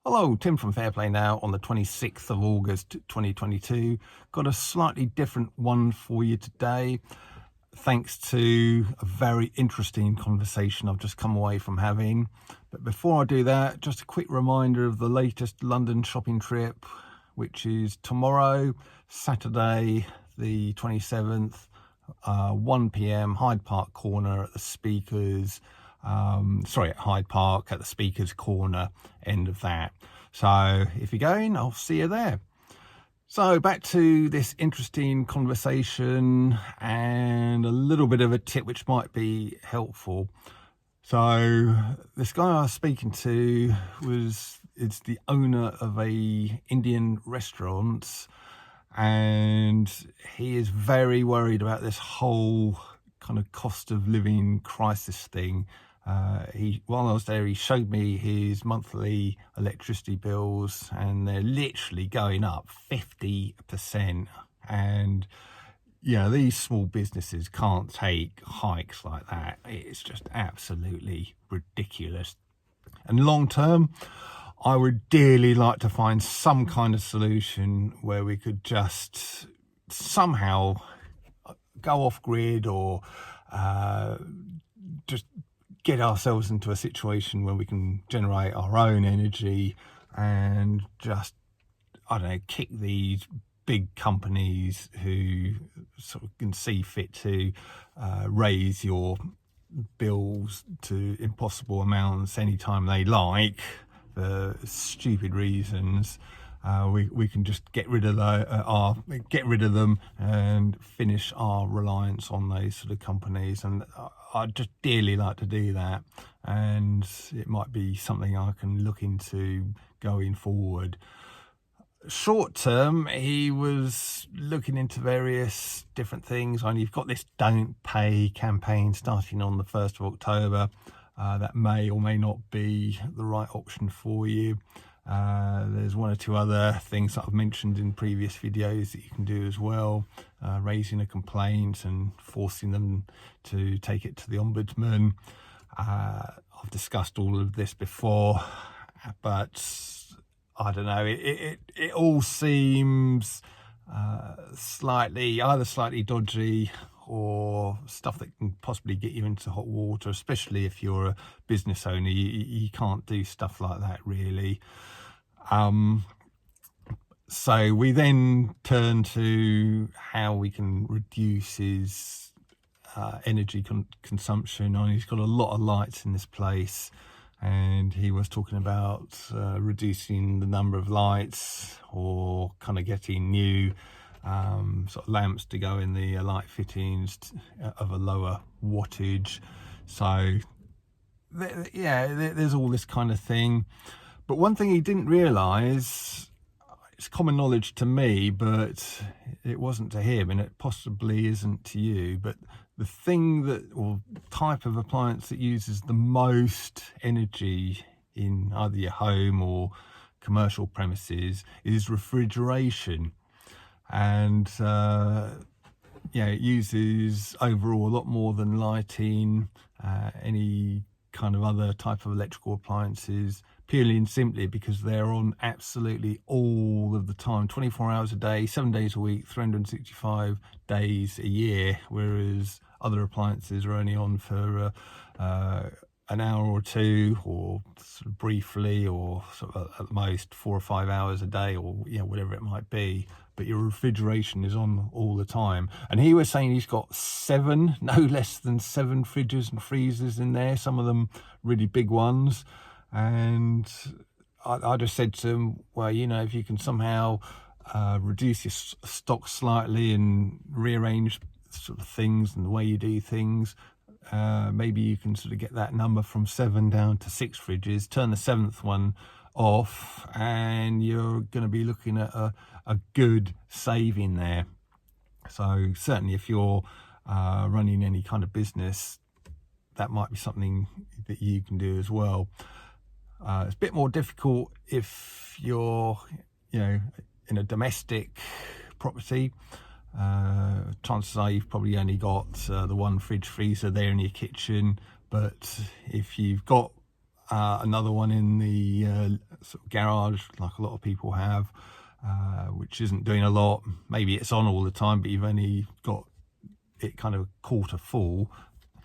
Hello, Tim from Fairplay now on the 26th of August 2022. Got a slightly different one for you today, thanks to a very interesting conversation I've just come away from having. But before I do that, just a quick reminder of the latest London shopping trip, which is tomorrow, Saturday the 27th, 1 p.m, Hyde Park Corner at the Speakers. At Hyde Park at the Speakers Corner end of that. So if you're going, I'll see you there. So back to this interesting conversation and a little bit of a tip which might be helpful. So this guy I was speaking to is the owner of a Indian restaurant, and he is very worried about this whole kind of cost of living crisis thing. While I was there, he showed me his monthly electricity bills, and they're literally going up 50%. And these small businesses can't take hikes like that. It's just absolutely ridiculous. And long term, I would dearly like to find some kind of solution where we could just somehow go off grid, or just get ourselves into a situation where we can generate our own energy and just, kick these big companies who sort of can see fit to raise your bills to impossible amounts anytime they like for stupid reasons. We can just get rid of them and finish our reliance on those sort of companies. And I'd just dearly like to do that, and it might be something I can look into going forward. Short term, he was looking into various different things. And you've got this Don't Pay campaign starting on the 1st of October. That may or may not be the right option for you. There's one or two other things that I've mentioned in previous videos that you can do as well, raising a complaint and forcing them to take it to the ombudsman. I've discussed all of this before, but I don't know, it all seems either slightly dodgy, or stuff that can possibly get you into hot water, especially if you're a business owner. You can't do stuff like that, really. So we then turn to how we can reduce his energy consumption. And he's got a lot of lights in this place, and he was talking about reducing the number of lights, or kind of getting new sort of lamps to go in the light fittings of a lower wattage. So there's all this kind of thing. But one thing he didn't realise, it's common knowledge to me, but it wasn't to him, and it possibly isn't to you, but the thing or type of appliance that uses the most energy in either your home or commercial premises is refrigeration. And it uses overall a lot more than lighting, any kind of other type of electrical appliances, purely and simply because they're on absolutely all of the time, 24 hours a day, 7 days a week, 365 days a year, whereas other appliances are only on for an hour or two, or sort of briefly, or sort of at the most 4 or 5 hours a day, or whatever it might be. But your refrigeration is on all the time. And he was saying he's got no less than 7 fridges and freezers in there, some of them really big ones. And I just said to him, well, if you can somehow reduce your stock slightly and rearrange sort of things and the way you do things, maybe you can sort of get that number from 7 down to 6 fridges, turn the 7th one off, and you're going to be looking at a good saving there. So certainly if you're running any kind of business, that might be something that you can do as well. It's a bit more difficult if you're in a domestic property. Chances are you've probably only got the one fridge freezer there in your kitchen, but if you've got another one in the sort of garage, like a lot of people have, which isn't doing a lot. Maybe it's on all the time, but you've only got it kind of quarter full.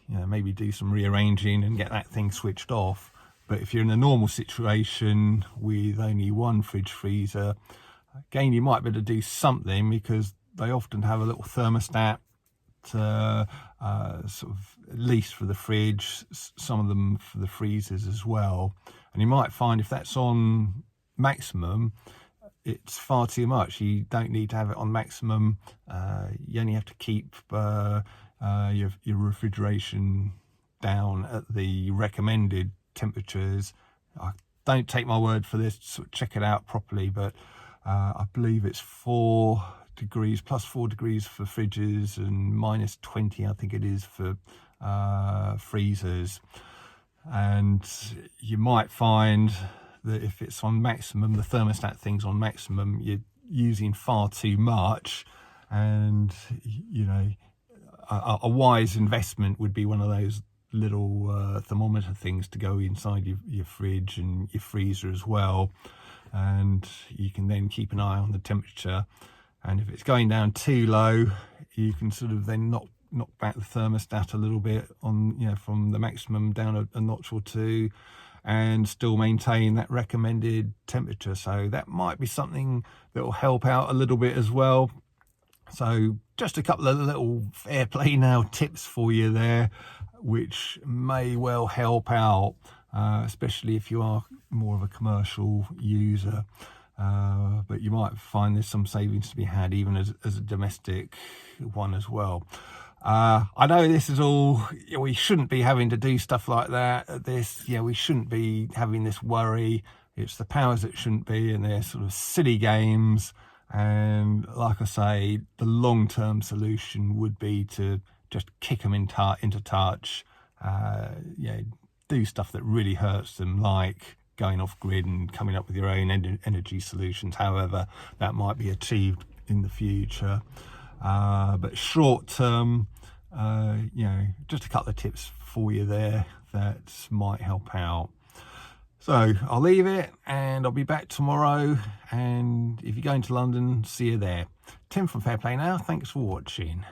Maybe do some rearranging and get that thing switched off. But if you're in a normal situation with only one fridge freezer, again, you might be able to do something, because they often have a little thermostat, sort of, at least for the fridge, some of them for the freezers as well. And you might find if that's on maximum, it's far too much. You don't need to have it on maximum. You only have to keep your refrigeration down at the recommended temperatures. Don't take my word for this, sort of check it out properly, but I believe it's 4 degrees, plus 4 degrees for fridges, and minus 20 I think it is for freezers. And you might find that if it's on maximum, the thermostat thing's on maximum, you're using far too much. And a wise investment would be one of those little thermometer things to go inside your fridge and your freezer as well, and you can then keep an eye on the temperature. And if it's going down too low, you can sort of then knock back the thermostat a little bit on, from the maximum down a notch or two, and still maintain that recommended temperature. So that might be something that will help out a little bit as well. So just a couple of little fair play now tips for you there, which may well help out, especially if you are more of a commercial user. But you might find there's some savings to be had even as a domestic one as well. I know this is all, we shouldn't be having to do stuff like that. We shouldn't be having this worry. It's the powers that shouldn't be, and they're sort of silly games. And like I say, the long-term solution would be to just kick them into touch. Do stuff that really hurts them, like going off grid and coming up with your own energy solutions, however that might be achieved in the future. But short term, just a couple of tips for you there that might help out. So I'll leave it, and I'll be back tomorrow. And if you're going to London, see you there. Tim from Fair Play Now. Thanks for watching.